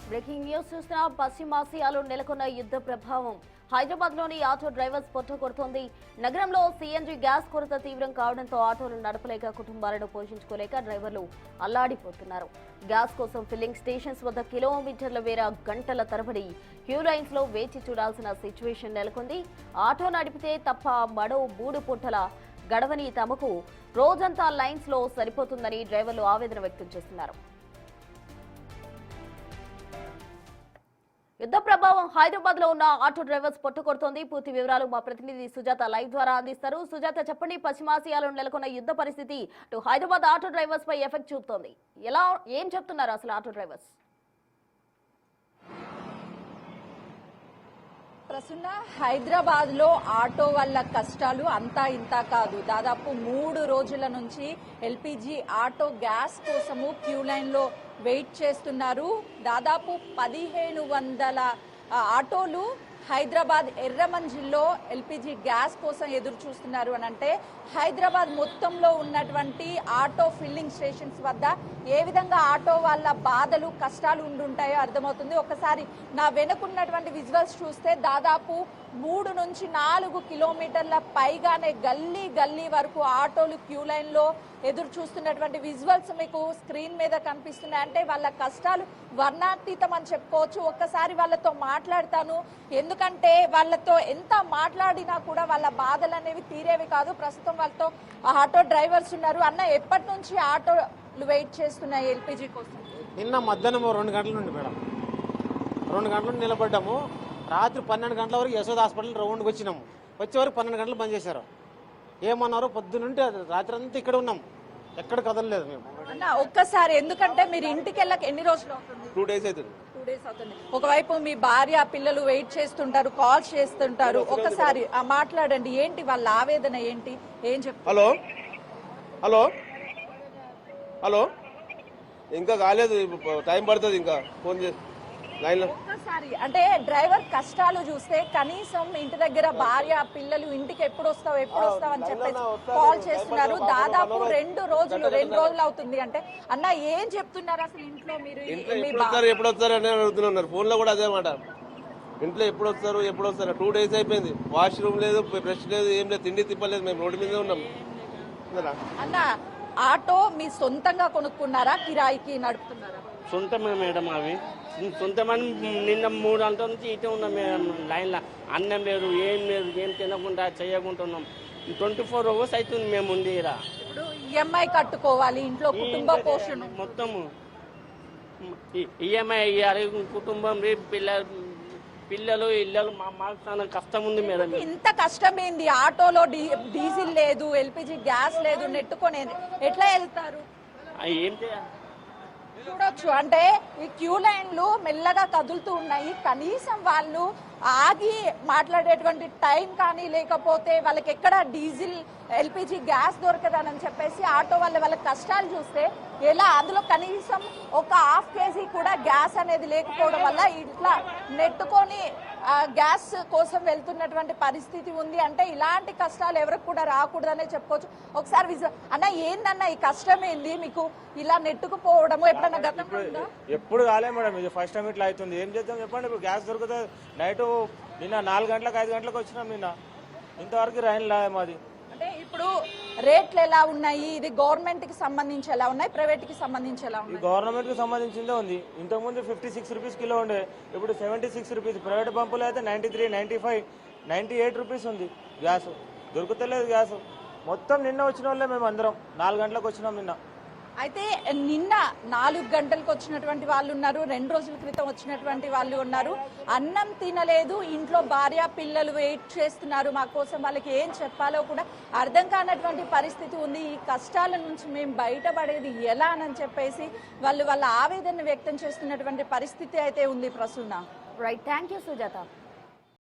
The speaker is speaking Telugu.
బ్రేకింగ్ న్యూస్ చూసిన పశ్చిమాసియాలో నెలకొన్న యుద్ధ ప్రభావం హైదరాబాద్ లోని ఆటో డ్రైవర్స్ పొట్ట కొడుతోంది. నగరంలో సీఎన్జీ గ్యాస్ కొరత తీవ్రం కావడంతో ఆటోలు నడపలేక కుటుంబాలను పోషించుకోలేక డ్రైవర్లు అల్లాడిపోతున్నారు. గ్యాస్ కోసం ఫిల్లింగ్ స్టేషన్స్ వద్ద కిలోమీటర్ల మేర గంటల తరబడి క్యూ లైన్స్ లో వేచి చూడాల్సిన సిచ్యువేషన్ నెలకొంది. ఆటో నడిపితే తప్ప మడో బూడు పొట్టల గడవని తమకు రోజంతా లైన్స్ లో సరిపోతుందని డ్రైవర్లు ఆవేదన వ్యక్తం చేస్తున్నారు. యుద్ధ ప్రభావం హైదరాబాద్ లో ఉన్న ఆటో డ్రైవర్స్ పొట్టుకొడుతోంది. పూర్తి వివరాలు మా ప్రతినిధి సుజాత లైవ్ ద్వారా అందిస్తారు. సుజాత, చెప్పండి, పశ్చిమాసియాలో నెలకొన్న యుద్ధ పరిస్థితి హైదరాబాద్ ఆటో డ్రైవర్స్ పై ఎఫెక్ట్ చూపుతోంది. ఏం చెప్తున్నారు అసలు ఆటో డ్రైవర్స్? ప్రస్తుత హైదరాబాద్ లో ఆటో వాళ్ళ కష్టాలు అంతా ఇంత కాదు. దాదాపు 3 రోజుల నుంచి ఎల్పీజీ ఆటో గ్యాస్ కోసము క్యూ లైన్ లో వెయిట్ చేస్తున్నారు. దాదాపు 1500 ఆటోలు హైదరాబాద్ ఎర్రమంజిల్లో ఎల్పీజీ గ్యాస్ కోసం ఎదురు చూస్తున్నారు అని అంటే హైదరాబాద్ మొత్తంలో ఉన్నటువంటి ఆటో ఫిల్లింగ్ స్టేషన్స్ వద్ద ఏ విధంగా ఆటో వాళ్ళ బాధలు కష్టాలు ఉండుంటాయో అర్థమవుతుంది. ఒకసారి నా వెనుకున్నటువంటి విజువల్స్ చూస్తే దాదాపు 3 నుంచి 4 కిలోమీటర్ల పైగానే గల్లీ గల్లీ వరకు ఆటోలు క్యూ లైన్ లో ఎదురు చూస్తున్నటువంటి విజువల్స్ మీకు స్క్రీన్ మీద కనిపిస్తున్నాయి. అంటే వాళ్ళ కష్టాలు వర్ణాతీతం అని చెప్పుకోవచ్చు. ఒక్కసారి వాళ్ళతో మాట్లాడతాను, ఎందుకంటే వాళ్ళతో ఎంత మాట్లాడినా కూడా వాళ్ళ బాధలు అనేవి తీరేవి కాదు. ప్రస్తుతం వాళ్ళతో ఆటో డ్రైవర్స్ ఉన్నారు. అన్న, ఎప్పటి నుంచి ఆటోలు వెయిట్ చేస్తున్నాయి ఎల్పీజీ కోసం? నిన్న మధ్యాహ్నం 2 గంటల నుండి మేడం, 2 గంటల నుండి నిలబడ్డాము. రాత్రి 12 గంటల వరకు యశోద హాస్పిటల్ రౌండ్కి వచ్చినాము. వచ్చే వరకు 12 గంటలు బంద్ చేశారు. ఏమన్నారు, పొద్దునుంటే రాత్రి అంతా ఇక్కడ ఉన్నాం, ఎక్కడ కదలలేదు మేము. అన్న, ఒక్కసారి, ఎందుకంటే మీరు ఇంటికి వెళ్ళక ఎన్ని రోజులు అవుతుంది? 2 డేస్ అవుతుంది. 2 డేస్ అవుతుంది. ఒకవైపు మీ భార్య పిల్లలు వెయిట్ చేస్తుంటారు, కాల్స్ చేస్తుంటారు. ఒకసారి మాట్లాడండి, ఏంటి వాళ్ళ ఆవేదన ఏంటి, ఏం చెప్తారు? హలో హలో హలో ఇంకా కాలేదు, టైం పడుతుంది, ఇంకా ఫోన్ చేసి లైన్ లో. ఒక్కసారి అంటే డ్రైవర్ కష్టాలు చూస్తే కనీసం ఇంటి దగ్గర భార్య పిల్లలు ఇంటికి ఎప్పుడు వస్తావు అని చెప్పేసి కాల్ చేస్తున్నారు. దాదాపు 2 రోజులు అవుతుంది. అంటే అన్న, ఏం చెప్తున్నారు అసలు ఇంట్లో? మీరు ఎప్పుడు వస్తారు అని అడుగుతున్నారు. ఫోన్ లో కూడా అదే మాట, ఇంట్లో ఎప్పుడు వస్తారు 2 డేస్ అయిపోయింది. వాష్రూమ్ లేదు, బ్రష్ లేదు, ఏం లేదు, తిండి తిప్పలేదు. మేము రోడ్డు మీద ఉన్నాం. అన్న, ఆటో మీ సొంతంగా కొనుక్కున్నారా, కిరాయికి నడుపుతున్నారా? సొంతమే మేడం, అవి సొంతమని నిన్న 3 గంటల నుంచి ఇటే ఉన్నాం మేడం. లైన్లో అన్నం లేదు, ఏం తినకుండా చేయకుండా ఉన్నాం. 24 hours అవుతుంది మేము ఉంది. ఇప్పుడు ఈఎంఐ కట్టుకోవాలి, ఇంట్లో కుటుంబ పోషణ మొత్తము ఈఎంఐ ఇవ్వాలి, కుటుంబం పిల్లలు ఇళ్ళలు మాకు చాలా కష్టం ఉంది మేడం. ఇంత కష్టమైంది, ఆటోలో డీజిల్ లేదు, ఎల్పిజి గ్యాస్ లేదు, నెట్టుకొని ఎట్లా వెళ్తారు? ఏం చేయాలి చూడొచ్చు. అంటే ఈ క్యూ లైన్లు మెల్లగా కదులుతూ ఉన్నాయి. కనీసం వాళ్ళు ఆగి మాట్లాడేటువంటి టైం కానీ, లేకపోతే వాళ్ళకి ఎక్కడ డీజిల్ ఎల్పిజి గ్యాస్ దొరకదని చెప్పేసి ఆటో వాళ్ళ కష్టాలు చూస్తే ఎలా, అందులో కనీసం ఒక 1/2 kg కూడా గ్యాస్ అనేది లేకపోవడం వల్ల ఇట్లా నెట్టుకొని గ్యాస్ కోసం వెళ్తున్నటువంటి పరిస్థితి ఉంది. అంటే ఇలాంటి కష్టాలు ఎవరికి కూడా రాకూడదనే చెప్పుకోవచ్చు. ఒకసారి అన్న, ఏందన్న ఈ కష్టం ఏంది మీకు? ఇలా నెట్టుకుపోవడము ఎప్పుడన్నా గతంలో ఉందా? ఎప్పుడు కాలే మేడం, ఇది ఫస్ట్ టైం ఇట్లా అవుతుంది. ఏం చేద్దాం చెప్పండి. ఇప్పుడు గ్యాస్ దొరుకుతుంది. నైట్ నిన్న 4 గంటలకు 5 గంటలకు వచ్చినాం. నిన్న ఇంతవరకు రైన్ లే మాది. అంటే ఇప్పుడు రేట్లు ఎలా ఉన్నాయి? ఇది గవర్నమెంట్ కి సంబంధించి ఎలా ఉన్నాయి, ప్రైవేట్ కి సంబంధించి ఎలా ఉన్నాయి? గవర్నమెంట్ కి సంబంధించిందే ఉంది. ఇంతకుముందు 56 రూపీస్ కిలో ఉండే, ఇప్పుడు 76 రూపీస్. ప్రైవేట్ పంపులు అయితే 93, 95, 98 రూపీస్ ఉంది గ్యాస్. దొరుకుతలేదు గ్యాస్. మొత్తం నిన్న వచ్చిన వాళ్ళే మేము అందరం. 4 గంటలకు వచ్చినాం నిన్న. అయితే నిన్న 4 గంటలకు వచ్చినటువంటి వాళ్ళు ఉన్నారు, 2 రోజుల క్రితం వచ్చినటువంటి వాళ్ళు ఉన్నారు. అన్నం తినలేదు, ఇంట్లో భార్య పిల్లలు వెయిట్ చేస్తున్నారు మా కోసం. వాళ్ళకి ఏం చెప్పాలో కూడా అర్థం కానటువంటి పరిస్థితి ఉంది. ఈ కష్టాల నుంచి మేము బయటపడేది ఎలా అని చెప్పేసి వాళ్ళ ఆవేదన వ్యక్తం చేస్తున్నటువంటి పరిస్థితి అయితే ఉంది Prasuna. Right, thank you Sujatha.